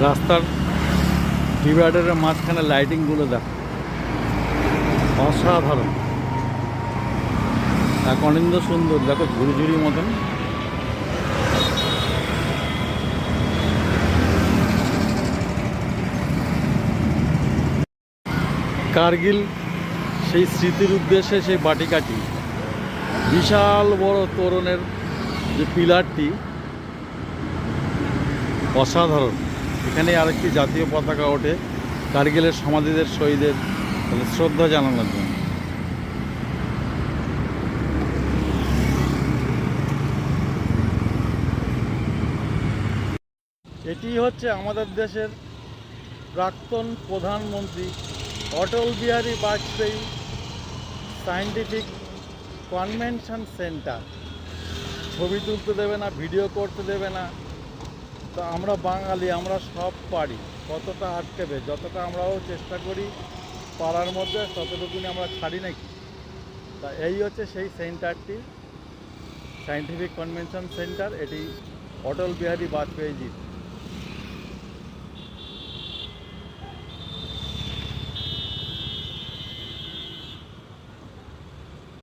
রাস্তার ডিভাইডারের মাঝখানে লাইটিংগুলো দেখো, অসাধারণ, এক অনিন্দ সুন্দর। দেখো ঝুড়ি ঝুড়ি মতন। কার্গিল সেই স্মৃতির উদ্দেশ্যে সেই বাটিকাটি, বিশাল বড় তোরণের যে পিলারটি, অসাধারণ। এখানে আরেকটি জাতীয় পতাকা ওঠে কার্গিলের সমাধিদের শহীদের শ্রদ্ধা জানানোর জন্য। এটি হচ্ছে আমাদের দেশের প্রাক্তন প্রধানমন্ত্রী Atal Bihari Vajpayee scientific convention centre. ছবি তুলতে দেবে না, ভিডিও করতে দেবে না। তো আমরা বাঙালি, আমরা সব পারি। কতটা আটকেবে, যতটা আমরাও চেষ্টা করি পাড়ার মধ্যে, ততটুকুনি আমরা ছাড়ি নাকি। তা এই হচ্ছে সেই সেন্টারটি, সায়েন্টিফিক কনভেনশন সেন্টার। এটি অটল বিহারী বাজপেয়ীজির